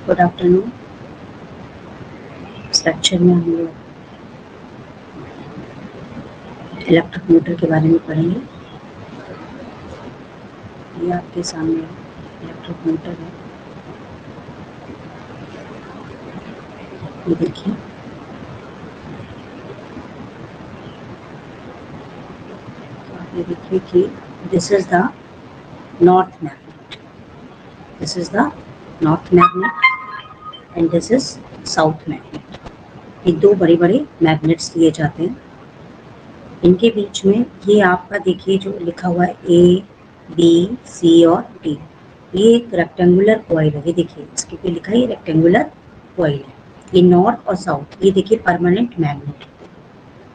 Good afternoon. इस lecture में हम लोग इलेक्ट्रिक मोटर के बारे में पढ़ेंगे। ये आपके सामने इलेक्ट्रिक मोटर है, ये देखिए। तो आप ये देखिए कि this is the north magnet, this is the north magnet and this is south magnet. ये दो बड़े बड़े मैग्नेट्स लिए जाते हैं। इनके बीच में ये आपका देखिए जो लिखा हुआ है ए बी सी और डी, ये एक रेक्टेंगुलर कॉइल है। ये देखिए इसके पे लिखा है रेक्टेंगुलर कॉइल है। ये नॉर्थ और साउथ, ये देखिए परमानेंट मैग्नेट,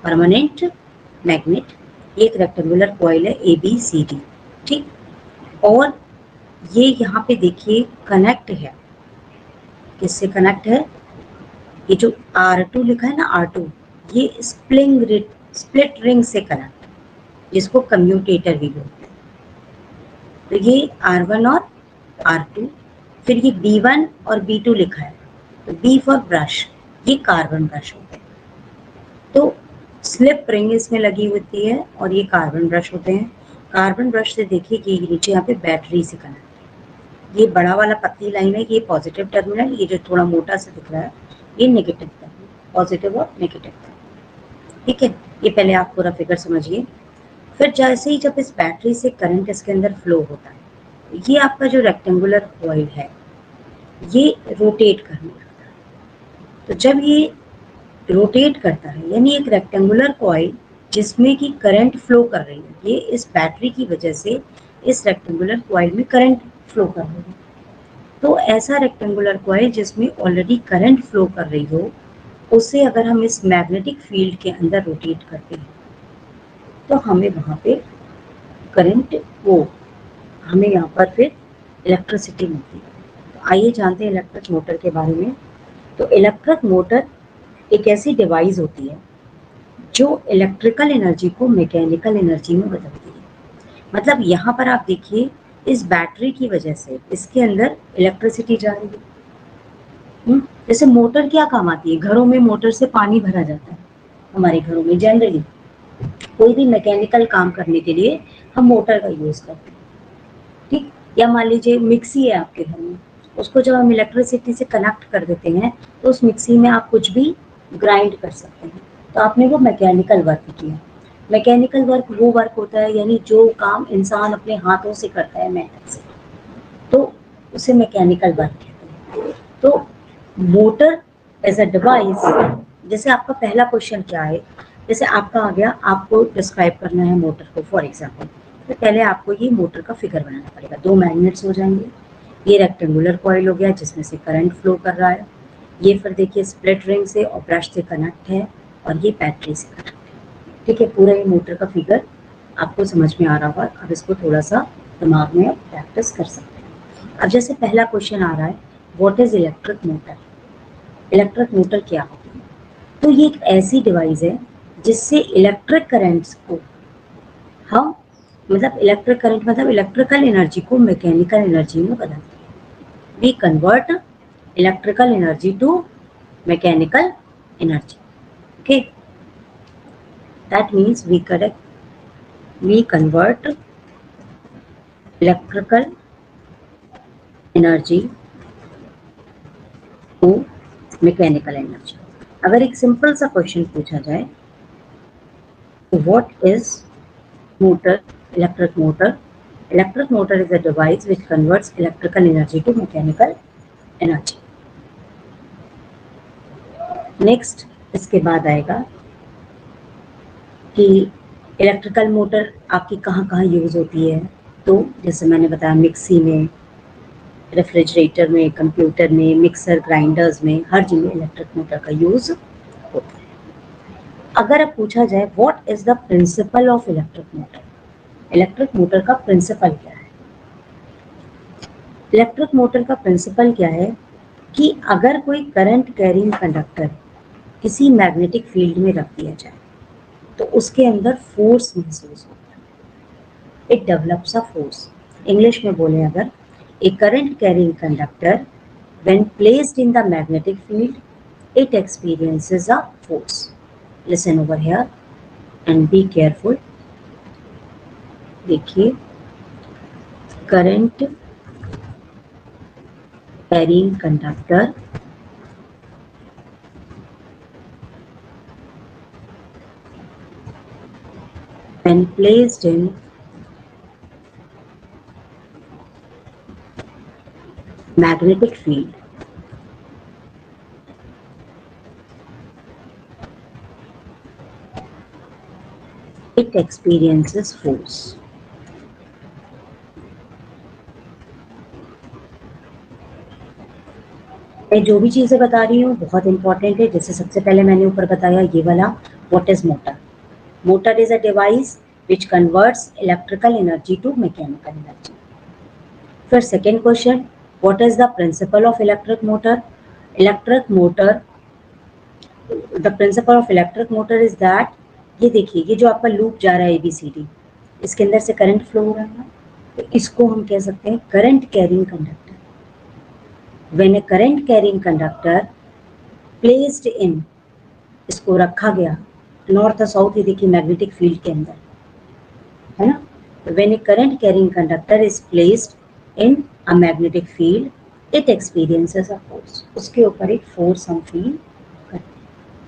परमानेंट मैग्नेट। ये एक रेक्टेंगुलर कॉइल है ए बी सी डी, ठीक। और ये यहाँ पे देखिए कनेक्ट है, किससे कनेक्ट है? ये जो R2 लिखा है ना R2, ये स्प्लिट रिंग से कनेक्ट, जिसको कम्यूटेटर भी बोलते हैं। तो ये R1 और R2, फिर ये B1 और B2 लिखा है, तो B फॉर ब्रश, ये कार्बन ब्रश होते हैं। तो स्लिप रिंग इसमें लगी होती है और ये कार्बन ब्रश होते हैं। कार्बन ब्रश से देखिए कि नीचे यहाँ पे बैटरी से कनेक्ट है। ये बड़ा वाला पतली लाइन है, ये पॉजिटिव टर्मिनल, ये जो थोड़ा मोटा से दिख रहा है ये नेगेटिव टर्मिनल, पॉजिटिव और नेगेटिव, ठीक है। ये पहले आप पूरा फिगर समझिए। फिर जैसे ही जब इस बैटरी से करंट इसके अंदर फ्लो होता है, ये आपका जो रेक्टेंगुलर कॉइल है ये रोटेट करने लगता है। तो जब ये रोटेट करता है, यानी एक रेक्टेंगुलर कॉइल जिसमें कि करंट फ्लो कर रही है, ये इस बैटरी की वजह से इस रेक्टेंगुलर कॉइल में करंट फ्लो कर रही है। तो ऐसा रेक्टेंगुलर कॉइल जिसमें ऑलरेडी करंट फ्लो कर रही हो, उसे अगर हम इस मैग्नेटिक फील्ड के अंदर रोटेट करते हैं तो हमें वहाँ पे करंट, वो हमें यहाँ पर फिर इलेक्ट्रिसिटी मिलती है। तो आइए जानते हैं इलेक्ट्रिक मोटर के बारे में। तो इलेक्ट्रिक मोटर एक ऐसी डिवाइस होती है जो इलेक्ट्रिकल एनर्जी को मैकेनिकल एनर्जी में बदलती है। मतलब यहाँ पर आप देखिए, इस बैटरी की वजह से इसके अंदर इलेक्ट्रिसिटी जा रही है। जैसे मोटर क्या काम आती है? घरों में मोटर से पानी भरा जाता है हमारे घरों में। जनरली कोई भी मैकेनिकल काम करने के लिए हम मोटर का यूज करते हैं, ठीक। या मान लीजिए मिक्सी है आपके घर में, उसको जब हम इलेक्ट्रिसिटी से कनेक्ट कर देते हैं तो उस मिक्सी में आप कुछ भी ग्राइंड कर सकते हैं। तो आपने वो मैकेनिकल वर्क किया। मैकेनिकल वर्क वो वर्क होता है यानी जो काम इंसान अपने हाथों से करता है मेहनत से, तो उसे मैकेनिकल वर्क कहते हैं। तो मोटर एज अ डिवाइस, जैसे आपका पहला क्वेश्चन क्या है, जैसे आपका आ गया, आपको डिस्क्राइब करना है मोटर को फॉर एग्जाम्पल, तो पहले आपको ये मोटर का फिगर बनाना पड़ेगा। दो मैग्नेट्स हो जाएंगे, ये रेक्टेंगुलर कॉइल हो गया जिसमें से करंट फ्लो कर रहा है, ये फिर देखिए स्प्लिट रिंग से और ब्रश से कनेक्ट है, और ये बैटरी से कनेक्ट है, ठीक है। पूरा ये मोटर का फिगर आपको समझ में आ रहा होगा। अब इसको थोड़ा सा दिमाग में प्रैक्टिस कर सकते हैं। अब जैसे पहला क्वेश्चन आ रहा है, what is electric motor? Electric motor क्या होती है? तो ये एक ऐसी डिवाइस है जिससे इलेक्ट्रिक करंट्स को हम, मतलब इलेक्ट्रिक करंट मतलब इलेक्ट्रिकल एनर्जी को मैकेनिकल एनर्जी में बदलते हैं। We convert electrical energy to mechanical energy, okay. That means we convert electrical energy to mechanical energy। अगर एक सिंपल सा क्वेश्चन पूछा जाए, what is motor? Electric motor, electric motor is a device which converts electrical energy to mechanical energy। Next इसके बाद आएगा कि electrical motor आपकी कहाँ कहाँ यूज़ होती है। तो जैसे मैंने बताया, मिक्सी में, रेफ्रिजरेटर में, कंप्यूटर में, मिक्सर ग्राइंडर्स में, हर जगह इलेक्ट्रिक मोटर का यूज़ होता है। अगर अब पूछा जाए what is the principle of electric motor, electric motor का प्रिंसिपल क्या है? इलेक्ट्रिक मोटर का प्रिंसिपल क्या है कि अगर कोई करंट कैरिंग कंडक्टर किसी मैग्नेटिक फील्ड में रख दिया जाए तो उसके अंदर फोर्स महसूस होता है, it develops a force. English में बोले अगर, a current carrying conductor When placed in the magnetic field, it experiences a force. Listen over here and be careful. देखिए, current carrying conductor when placed in magnetic field, it experiences force. मैं जो भी चीजें बता रही हूँ बहुत important है. जैसे सबसे पहले मैंने ऊपर बताया ये वाला, what is motor. Motor is a device which converts electrical energy to mechanical energy. फिर second question, what is the principle of electric motor? Electric motor, the principle of electric motor is that, ये देखिए ये जो आपका loop जा रहा है ABCD, इसके अंदर से करंट फ्लो हो रहा है, तो इसको हम कह सकते हैं current carrying conductor. When a current carrying conductor placed in, इसको रखा गया नॉर्थ और साउथ, ये देखिए मैग्नेटिक फील्ड के अंदर है ना. When a current carrying conductor is placed in a magnetic field, it experiences a force. उसके ऊपर एक फोर्स हम फील करते हैं.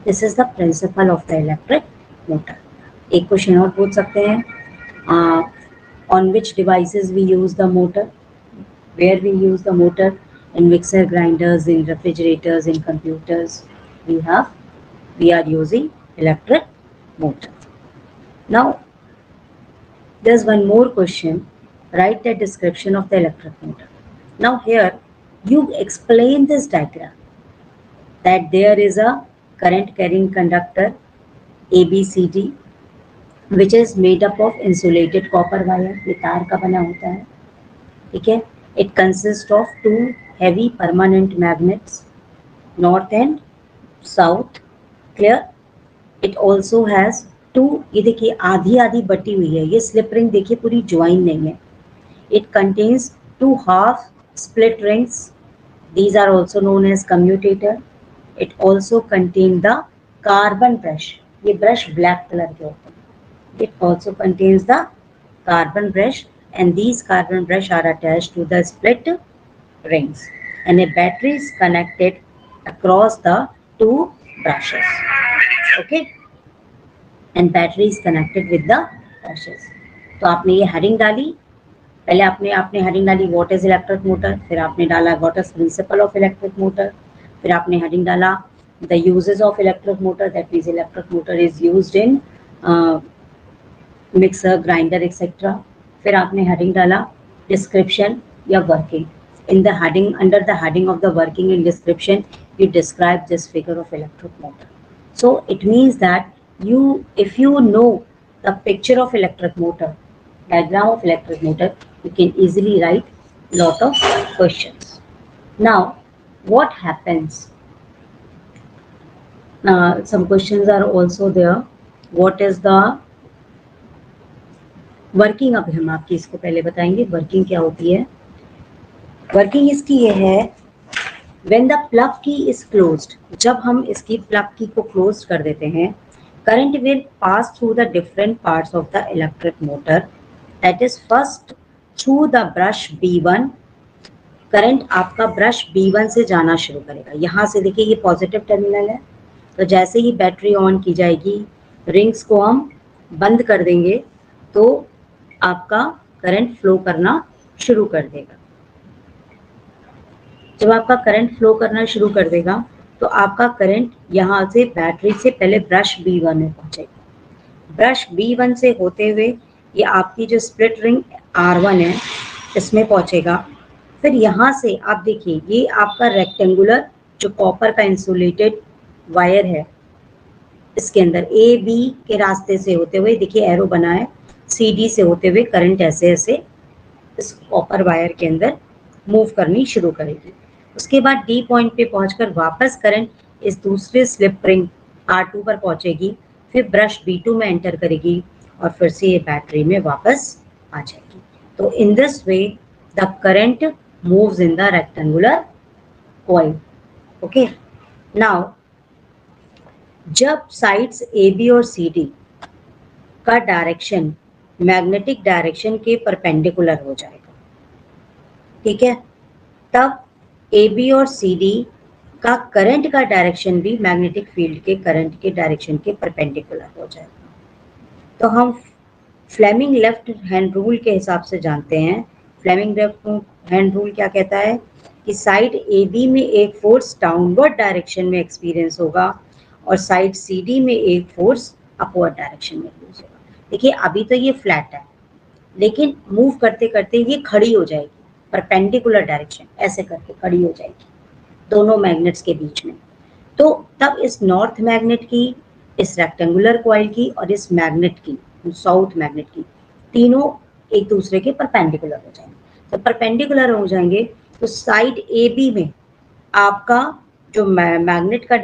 This is the principle of the electric motor. एक क्वेश्चन और पूछ सकते हैं, on which devices we use the motor. Where we use the motor? in mixer grinders, in refrigerators, in computers, we are using electric motor. Now there's one more question, write the description of the electric motor. Now here you explain this diagram, that there is a current carrying conductor ABCD which is made up of insulated copper wire. ये तार का बना होता है, ठीक है. It consists of two heavy permanent magnets, north and south. Clear? It also has two, ये देखिए आधी आधी बटी हुई है, ये स्लिप रिंग देखिए पूरी ज्वाइन नहीं है. It contains two half split rings. These are also known as commutator. It also contains the carbon brush. ये ब्रश ब्लैक कलर के होते हैं. It also contains the carbon brush, and these carbon brush are attached to the split rings, and a battery is connected across the two brushes. Okay, and battery is connected with the brushes. तो आपने ये heading डाली, पहले आपने heading डाली what is electric motor, फिर आपने डाला what is principle of electric motor, फिर आपने हेडिंग डाला the uses of electric motor, that means electric motor is used in mixer, grinder etcetera. फिर आपने हेडिंग डाला डिस्क्रिप्शन या working. In the heading, under the heading of the working and description, you describe this figure of electric motor. So it means that if you know the picture of electric motor, diagram of electric motor, you can easily write lot of questions. Now, what happens? Some questions are also there. What is the working? अब हम आपकी इसको पहले बताएंगे working क्या होती है. Working इसकी ये है, when the plug key is closed, जब हम इसकी प्लग की को क्लोज कर देते हैं, current will pass through the different parts of the electric motor. That is first through the brush B1. Current आपका ब्रश B1 से जाना शुरू करेगा. यहाँ से देखिए ये पॉजिटिव टर्मिनल है, तो जैसे ही बैटरी ऑन की जाएगी, रिंग्स को हम बंद कर देंगे, तो आपका करंट फ्लो करना शुरू कर देगा. जब आपका करंट फ्लो करना शुरू कर देगा, तो आपका करंट यहाँ से बैटरी से पहले ब्रश B1 में पहुंचेगा. ब्रश B1 से होते हुए ये आपकी जो स्प्लिट रिंग R1 है इसमें पहुंचेगा. फिर यहाँ से आप देखिए ये आपका रेक्टेंगुलर जो कॉपर का इंसुलेटेड वायर है, इसके अंदर AB के रास्ते से होते हुए, देखिए एरो बना है, CD से होते हुए करंट ऐसे ऐसे इस कॉपर वायर के अंदर मूव करनी शुरू करेगी. उसके बाद D पॉइंट पे पहुंचकर वापस करंट इस दूसरे स्लिप रिंग R2 पर पहुंचेगी, फिर ब्रश B2 में एंटर करेगी और फिर से ये बैटरी में वापस आ जाएगी. तो in this way the current moves in the rectangular coil. Okay, now जब साइड्स ए बी और सी डी का डायरेक्शन मैग्नेटिक डायरेक्शन के परपेंडिकुलर हो जाएगा, ठीक है, तब ए बी और सी डी का करंट का डायरेक्शन भी मैग्नेटिक फील्ड के करंट के डायरेक्शन के परपेंडिकुलर हो जाएगा। तो हम फ्लेमिंग लेफ्ट हैंड रूल के हिसाब से जानते हैं। फ्लेमिंग लेफ्ट हैंड रूल क्या कहता है कि साइड ए बी में एक फोर्स डाउनवर्ड डायरेक्शन में एक्सपीरियंस होगा और साइड सी डी में एक फोर्स अपवर्ड डायरेक्शन में यूज होगा। देखिए अभी तो ये फ्लैट है, लेकिन मूव करते करते ये खड़ी हो जाएगी, परपेंडिकुलर डायरेक्शन ऐसे करके खड़ी हो जाएगी दोनों मैग्नेट्स के बीच में। तो तब इस नॉर्थ मैग्नेट की, इस रेक्टेंगुलर कॉइल की और इस मैग्नेट की, साउथ मैग्नेट की, तीनों एक दूसरे के परपेंडिकुलर हो जाएंगे। जब परपेंडिकुलर हो जाएंगे तो साइड ए बी में आपका जो मैग्नेट का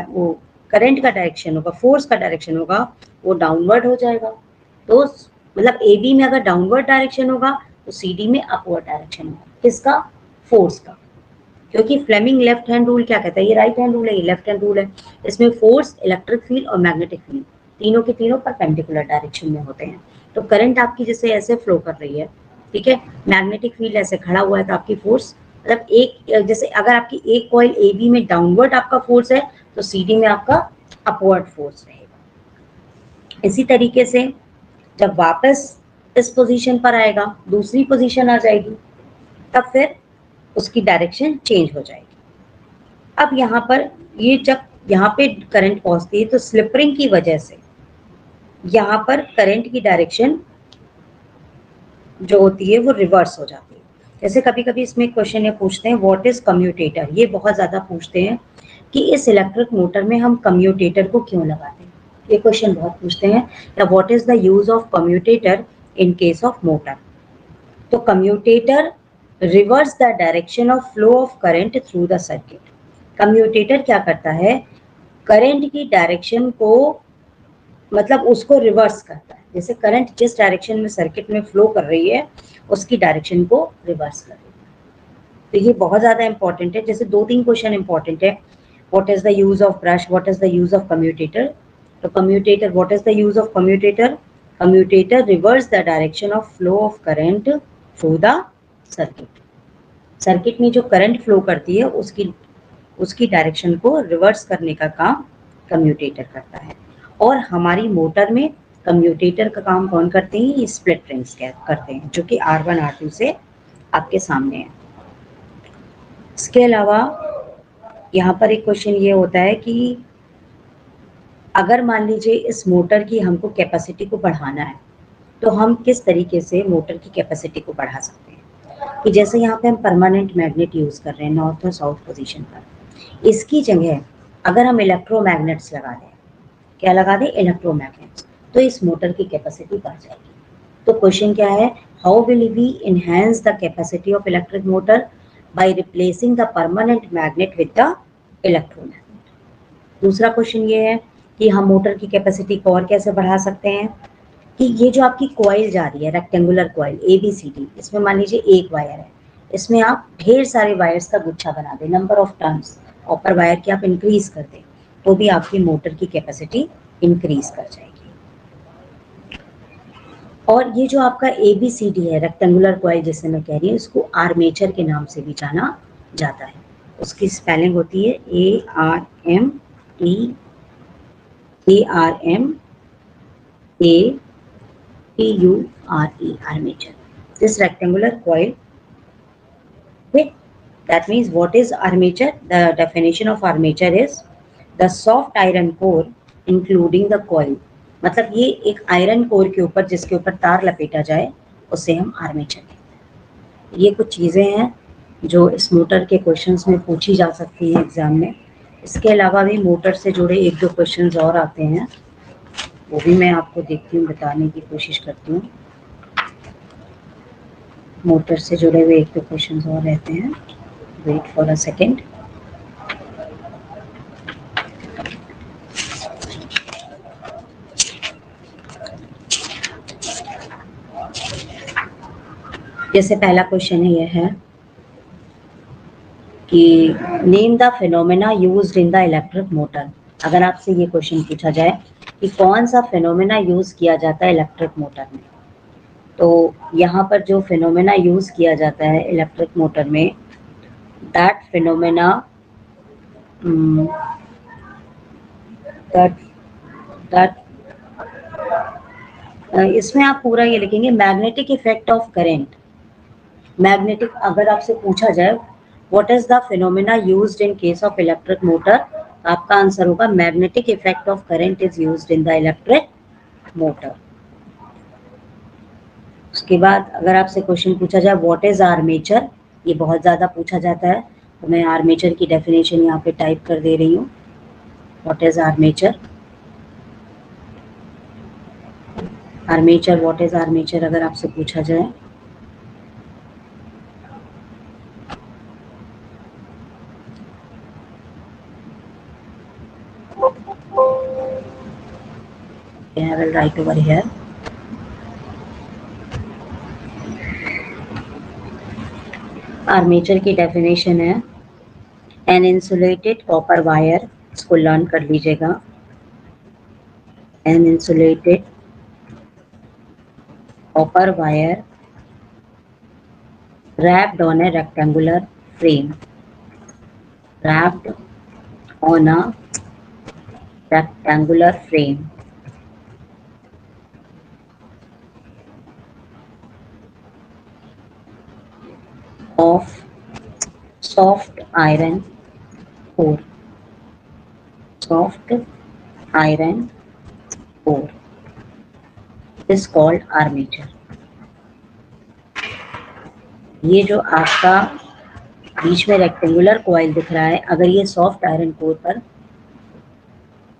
वो करंट का डायरेक्शन होगा, फोर्स का डायरेक्शन होगा, वो डाउनवर्ड हो जाएगा। तो मतलब ए बी में अगर डाउनवर्ड डायरेक्शन होगा तो सी डी में अपवर्ड डायरेक्शन होगा। किसका? फोर्स का। क्योंकि फ्लेमिंग लेफ्ट हैंड रूल क्या कहता है, ये राइट हैंड रूल है, ये लेफ्ट हैंड रूल है। इसमें फोर्स, इलेक्ट्रिक फील्ड और मैग्नेटिक फील्ड तीनों के तीनों परपेंडिकुलर डायरेक्शन में होते हैं। तो करंट आपकी जैसे ऐसे फ्लो कर रही है, ठीक है, मैग्नेटिक फील्ड ऐसे खड़ा हुआ है, तो आपकी फोर्स मतलब एक, जैसे अगर आपकी एक कॉइल ए बी में डाउनवर्ड आपका फोर्स है तो सी डी में आपका अपवर्ड फोर्स रहेगा। इसी तरीके से जब वापस इस पोजीशन पर आएगा, दूसरी पोजीशन आ जाएगी, तब फिर उसकी डायरेक्शन चेंज हो जाएगी। अब यहाँ पर ये जब यहाँ पे करंट पहुंचती है तो स्लिपरिंग की वजह से यहाँ पर करंट की डायरेक्शन जो होती है वो रिवर्स हो जाती है। जैसे कभी कभी इसमें क्वेश्चन ये पूछते हैं व्हाट इज कम्यूटेटर, ये बहुत ज़्यादा पूछते हैं कि इस इलेक्ट्रिक मोटर में हम कम्यूटेटर को क्यों लगाते हैं, ये क्वेश्चन बहुत पूछते हैं। या what is the use of commutator in case of motor. तो commutator reverse the direction of flow of current through the circuit. Commutator क्या करता है, करंट की डायरेक्शन को मतलब उसको रिवर्स करता है। जैसे करंट जिस डायरेक्शन में सर्किट में फ्लो कर रही है उसकी डायरेक्शन को रिवर्स कर रही है। तो ये बहुत ज़्यादा इंपॉर्टेंट है। जैसे 2-3 क्वेश्चन इंपॉर्टेंट है, what is the use of brush, what is the use of commutator. तो commutator, what is the use of commutator, commutator reverse the direction of flow of current through the circuit. Circuit में जो current flow करती है उसकी direction को reverse करने का काम कम्यूटेटर करता है। और हमारी मोटर में कम्यूटेटर का काम कौन करते हैं, ये स्प्लिट रिंग्स करते हैं, जो कि R1 R2 से आपके सामने है। इसके अलावा यहाँ पर एक क्वेश्चन ये होता है कि अगर मान लीजिए इस मोटर की हमको कैपेसिटी को बढ़ाना है तो हम किस तरीके से मोटर की कैपेसिटी को बढ़ा सकते हैं। कि जैसे यहाँ पे हम परमानेंट मैग्नेट यूज़ कर रहे हैं नॉर्थ और साउथ पोजीशन पर, इसकी जगह अगर हम इलेक्ट्रोमैग्नेट्स लगा दें, क्या लगा दें, इलेक्ट्रोमैग्नेट्स, तो इस मोटर की कैपेसिटी बढ़ जाएगी। तो क्वेश्चन क्या है, how will we enhance the capacity of electric motor by replacing the permanent magnet with the electromagnet. दूसरा क्वेश्चन ये है कि हम मोटर की कैपेसिटी को और कैसे बढ़ा सकते हैं। कि ये जो आपकी कॉइल जा रही है, रेक्टेंगुलर कॉइल ABCD, इसमें मान लीजिए एक वायर है, इसमें आप ढेर सारे वायर्स का गुच्छा बना दें, number of turns copper wire की आप इंक्रीज कर दें, तो भी आपकी मोटर की कैपेसिटी इंक्रीज कर जाएगी। और ये जो आपका ABCD है, रेक्टेंगुलर कॉइल जिसे मैं कह रही हूँ, इसको आर्मेचर के नाम से भी जाना जाता है। उसकी स्पेलिंग होती है ARMETURE, armature. This rectangular coil, okay, that means what is armature? The definition of armature is the soft iron core including the coil. मतलब ये एक आयरन कोर के ऊपर जिसके ऊपर तार लपेटा जाए उसे हम आर्मेचर कहते हैं। ये कुछ चीज़ें हैं जो इस मोटर के क्वेश्चंस में पूछी जा सकती हैं एग्जाम में। इसके अलावा भी मोटर से जुड़े 1-2 क्वेश्चंस और आते हैं, वो भी मैं आपको देखती हूँ, बताने की कोशिश करती हूँ। मोटर से जुड़े हुए 1-2 क्वेश्चंस और रहते हैं, वेट फॉर अ सेकेंड। जैसे पहला क्वेश्चन ये है कि name the phenomena used in the electric motor. अगर आपसे ये क्वेश्चन पूछा जाए कि कौन सा फिनोमेना यूज किया जाता है इलेक्ट्रिक मोटर में, तो यहाँ पर जो फिनोमेना यूज किया जाता है इलेक्ट्रिक मोटर में, दैट फिनोमेना दैट इसमें आप पूरा ये लिखेंगे magnetic effect of current. Magnetic, अगर आपसे पूछा जाए what is the phenomena used in case of electric motor, आपका आंसर होगा magnetic effect of current is used in the electric motor. उसके बाद अगर आपसे क्वेश्चन पूछा जाए व्हाट इज आर्मेचर, ये बहुत ज़्यादा पूछा जाता है, तो मैं आर्मेचर की डेफिनेशन यहाँ पे टाइप कर दे रही हूँ। What is armature, armature, what is armature अगर आपसे पूछा जाए, I will write over here. Armature की डेफिनेशन है एन इंसुलेटेड कॉपर वायर, इसको लर्न कर लीजिएगा। An insulated copper wire wrapped on a rectangular frame, wrapped on a rectangular frame of soft iron ore, soft iron ore is called armature। ये जो आपका बीच में rectangular coil दिख रहा है, अगर ये सॉफ्ट आयरन कोर पर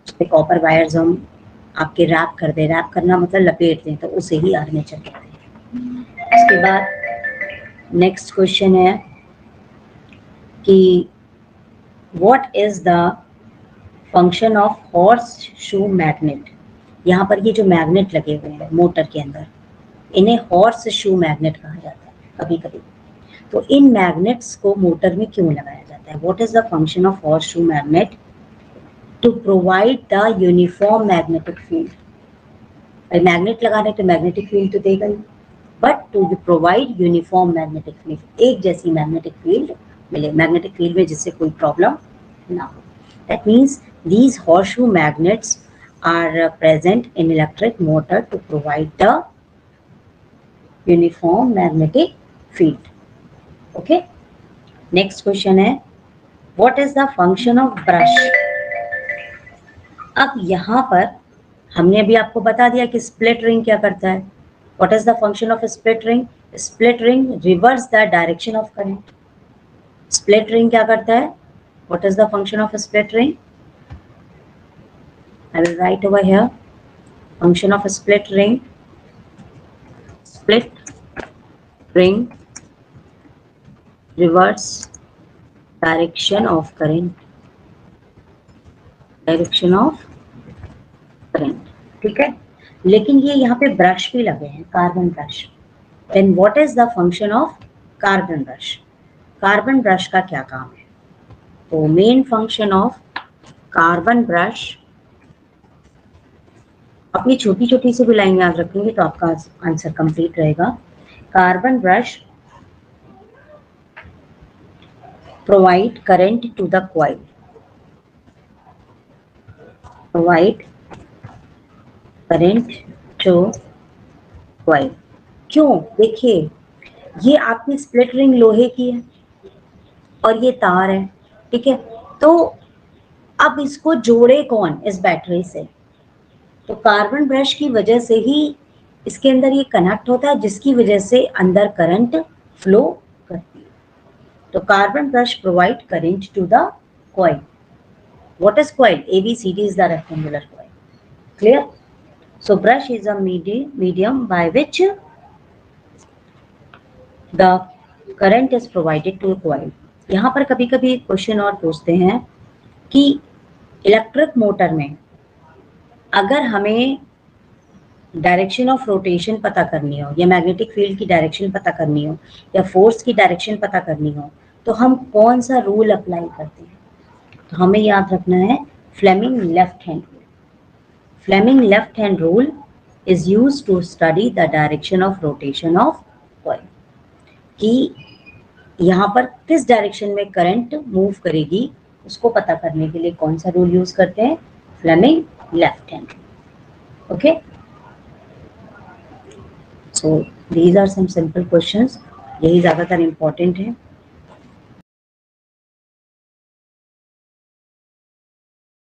उस पे कॉपर वायर्स हम आपके रैप कर दें, रैप करना मतलब लपेट दें, तो उसे ही आर्मेचर कहते हैं। उसके बाद नेक्स्ट क्वेश्चन है कि what is the function of horse shoe magnet. यहाँ पर ये जो मैग्नेट लगे हुए हैं मोटर के अंदर, इन्हें हॉर्स शू मैग्नेट कहा जाता है कभी कभी। तो इन मैग्नेट्स को मोटर में क्यों लगाया जाता है? What is the function of horse shoe magnet? To provide the uniform magnetic field. Magnet लगा रहे तो मैग्नेटिक फील्ड तो देगा ही, but to provide uniform magnetic field, एक जैसी मैग्नेटिक फील्ड मिले, मैग्नेटिक फील्ड में जिससे कोई प्रॉब्लम ना हो। That means these horseshoe magnets are present in electric motor to provide the uniform magnetic field. Okay, next question है what is the function of brush। अब यहाँ पर हमने अभी आपको बता दिया कि स्प्लिट रिंग क्या करता है। what is the function of a split ring? split ring reverse the direction of current। split ring क्या करता है? what is the function of a split ring? I will write over here function of a split ring. Split ring reverse direction of current, direction of current। ठीक है, लेकिन ये यहाँ पे brush भी लगे हैं, carbon brush. Then what is the function of carbon brush? Carbon brush का क्या काम है? तो main function of carbon brush, अपनी छोटी छोटी सी भी लाइन याद रखेंगे तो आपका आंसर कंप्लीट रहेगा। Carbon brush provide current to the coil, provide current to coil. क्यों? देखिए ये आपकी स्प्लिट रिंग लोहे की है और ये तार है, ठीक है, तो अब इसको जोड़े कौन? इस बैटरी से। तो कार्बन ब्रश की वजह से ही इसके अंदर ये कनेक्ट होता है, जिसकी वजह से अंदर करंट फ्लो करती है। तो carbon brush provide current to the coil. What is coil? ABCD is the rectangular coil. Clear? So brush is a medium by which the current is provided to a coil. यहाँ पर कभी कभी question और पूछते हैं कि electric motor में अगर हमें डायरेक्शन ऑफ रोटेशन पता करनी हो या मैग्नेटिक फील्ड की डायरेक्शन पता करनी हो या फोर्स की डायरेक्शन पता करनी हो, तो हम कौन सा रूल अप्लाई करते हैं? तो हमें याद रखना है Fleming left hand rule. Fleming left hand rule is used to study the direction of rotation of coil. कि यहाँ पर किस डायरेक्शन में करंट मूव करेगी उसको पता करने के लिए कौन सा रूल यूज करते हैं? Fleming left hand. Okay, so these are some simple questions. यही ज्यादातर इंपॉर्टेंट है.